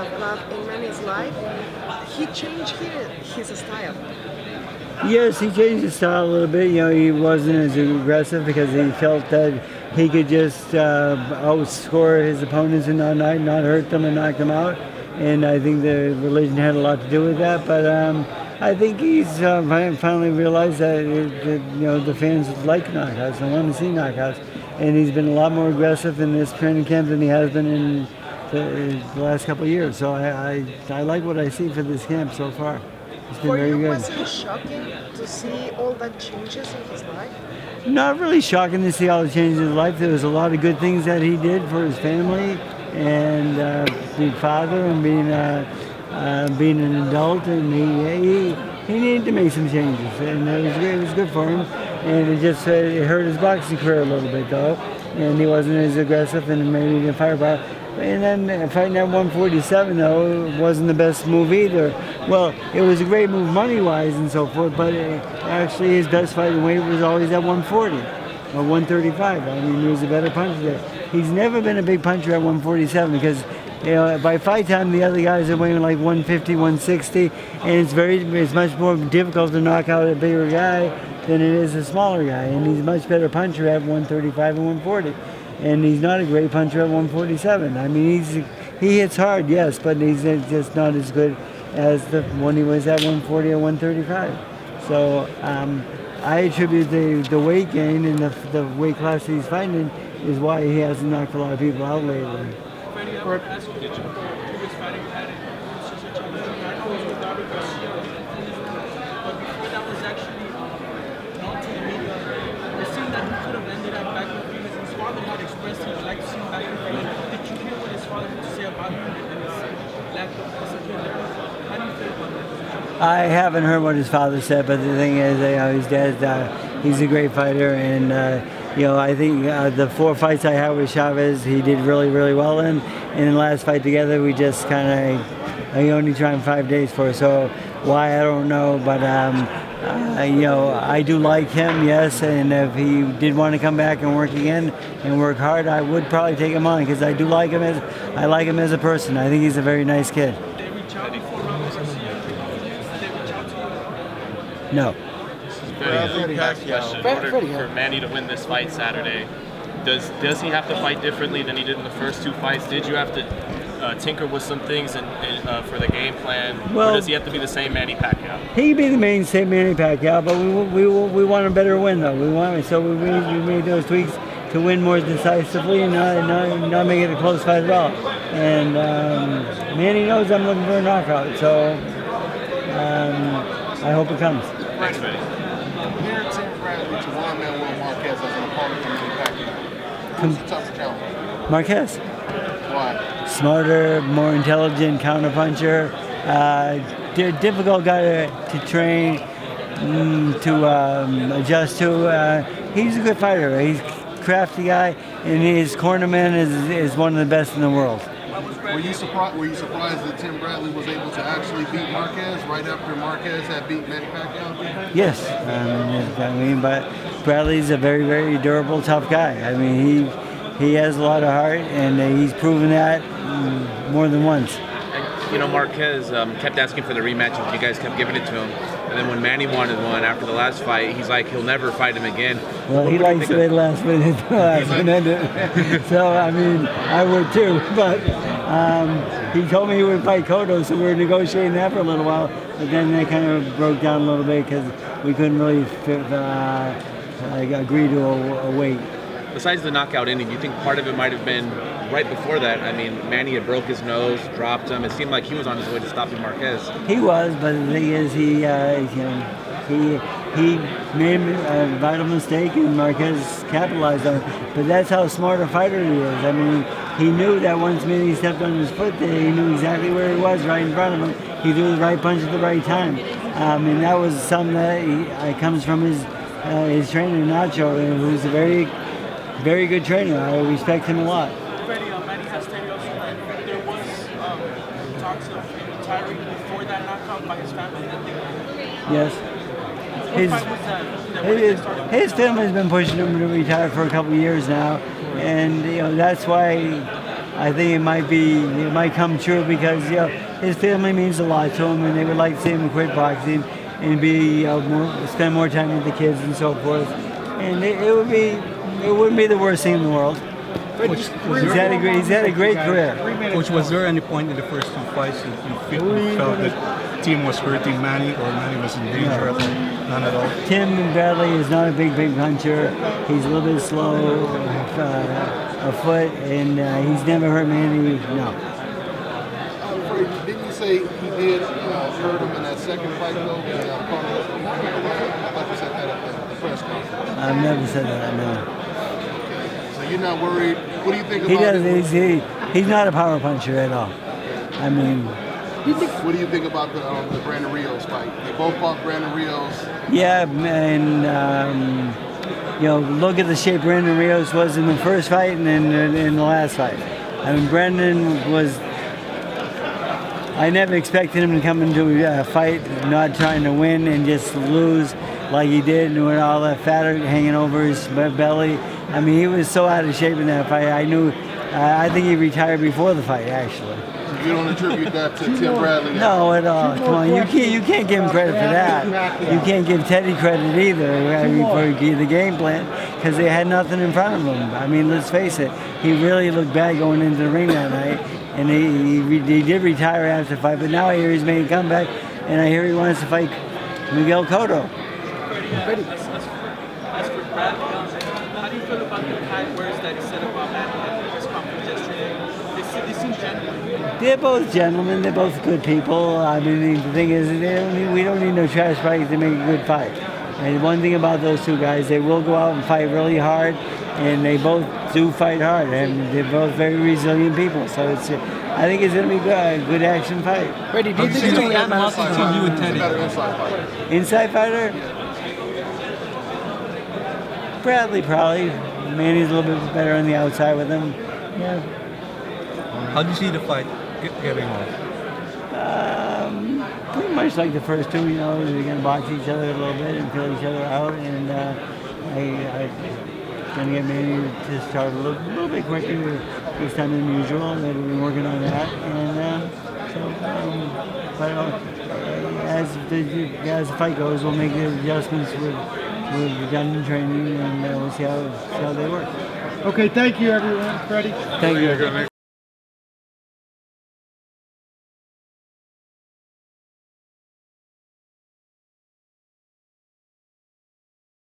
of that in Manny's life, he changed his style. Yes, he changed his style a little bit. You know, he wasn't as aggressive because he felt that he could just outscore his opponents and not hurt them and knock them out. And I think the religion had a lot to do with that. But I think he's finally realized that, the fans like knockouts and want to see knockouts. And he's been a lot more aggressive in this training camp than he has been in the last couple of years. So I like what I see for this camp so far. It's been very good. Was it shocking to see all that changes in his life? Not really shocking to see all the changes in his life. There was a lot of good things that he did for his family and being father and being an adult, and he needed to make some changes, and it was good for him. And it hurt his boxing career a little bit though, and he wasn't as aggressive and maybe the firepower. And then fighting at 147 though wasn't the best move either. Well, it was a great move money-wise and so forth, but actually his best fighting weight was always at 140 or 135. I mean, he was a better puncher there. He's never been a big puncher at 147 because by fight time the other guys are weighing like 150, 160, and it's much more difficult to knock out a bigger guy than it is a smaller guy. And he's a much better puncher at 135 and 140. And he's not a great puncher at 147. I mean, he hits hard, yes, but he's just not as good as when he was at 140 or 135. So I attribute the weight gain and the weight class that he's fighting in is why he hasn't knocked a lot of people out lately. Freddie, I want to ask you, did you previous fighting you had in such a challenging match with Robert Garcia? But before that was actually known to the media, it seemed that he could have ended up back with him. His father had expressed he would like to see him back with him. Did you hear what his father had to say about him and his lack of discipline there? How do you feel about that? I haven't heard what his father said, but the thing is, his dad, he's a great fighter, and I think the 4 fights I had with Chavez, he did really, really well in. And in the last fight together, we just I only trained 5 days for it, so why, I don't know, but I do like him, yes, and if he did want to come back and work again and work hard, I would probably take him on because I do like him as a person. I think he's a very nice kid. Did they reach out before Robert Garcia? Did they reach out to you? No. Freddie, question. In order for Manny to win this fight Saturday, does he have to fight differently than he did in the first 2 fights? Did you have to tinker with some things for the game plan, or does he have to be the same Manny Pacquiao? He can be the same Manny Pacquiao, but we want a better win though. We made those tweaks to win more decisively and not make it a close fight at all. And Manny knows I'm looking for a knockout, so I hope it comes. Thanks, Freddie. Tim Bradley to Juan Manuel Marquez as an opponent for Manny Pacquiao. Who's the tougher challenger? Marquez. Why? Smarter, more intelligent counterpuncher. Difficult guy to train, to adjust to. He's a good fighter. He's a crafty guy, and his cornerman is one of the best in the world. Were you surprised that Tim Bradley was able to actually beat Marquez right after Marquez had beat Manny Pacquiao? Yes, but Bradley's a very, very durable, tough guy. I mean, he has a lot of heart, and he's proven that more than once. Marquez kept asking for the rematch, and you guys kept giving it to him. And then when Manny wanted one after the last fight, he's like, he'll never fight him again. Well, he likes to wait last minute. So, I mean, I would too. But he told me he would fight Cotto, so we were negotiating that for a little while. But then that kind of broke down a little bit because we couldn't really agree to a weight. Besides the knockout ending, do you think part of it might have been right before that? I mean, Manny had broke his nose, dropped him. It seemed like he was on his way to stopping Marquez. He was, but the thing is, he made a vital mistake, and Marquez capitalized on it. But that's how smart a fighter he is. I mean, he knew that once Manny stepped on his foot, he knew exactly where he was, right in front of him. He threw the right punch at the right time, and that was something that comes from his trainer Nacho, who's a very, very good trainer. I respect him a lot. Freddie, Manny has stated also that there was talks of retiring before that knockout by his family. Yes. What fight was that? His family's been pushing him to retire for a couple of years now, and that's why I think it might come true because his family means a lot to him, and they would like to see him quit boxing and spend more time with the kids and so forth. And it wouldn't be the worst thing in the world. Coach, He's had a great career. Coach, was there any point in the first two fights that you felt that the team was hurting Manny or Manny was in danger at all? None at all? Tim Bradley is not a big puncher. He's a little bit slow of foot, and he's never hurt Manny. No. Freddie, didn't you say he did hurt him in that second fight though? I thought you said that at the press conference. I've never said that. No. So you're not worried? What do you think about it? He's not a power puncher at all. I mean, What do you think about the Brandon Rios fight? They both fought Brandon Rios. yeah, and look at the shape Brandon Rios was in the first fight and in the last fight. I mean, Brandon was. I never expected him to come into a fight not trying to win and just lose like he did, and with all that fat hanging over his belly. I mean, he was so out of shape in that fight. I think he retired before the fight, actually. You don't attribute that to Tim Bradley? No, at all. Come on, you can't give him credit for that. You can't give Teddy credit either. I mean, for the game plan, because they had nothing in front of him. I mean, let's face it, he really looked bad going into the ring that night, and he did retire after the fight. But now I hear he's made a comeback, and I hear he wants to fight Miguel Cotto. As for Bradley, how do you feel about the kind words that he said about Manny at the press conference yesterday? They seem genuine. They're both gentlemen. They're both good people. I mean, the thing is, we don't need no trash fight to make a good fight. And one thing about those two guys, they will go out and fight really hard, and they both do fight hard, and they're both very resilient people. So I think it's going to be a good action fight. Freddie, do you think it's going to add lots to you and Teddy? Inside fighter? Bradley probably. Manny's a little bit better on the outside with him. Yeah. How do you see the fight getting off? Pretty much like the first two, they're going to box each other a little bit and feel each other out, and I'm going to get Manny to start a little bit quicker this time than usual. They've been working on that, and as the fight goes, we'll make the adjustments we've done in training, and we'll see how they work. Okay, thank you, everyone. Freddie. Thank you.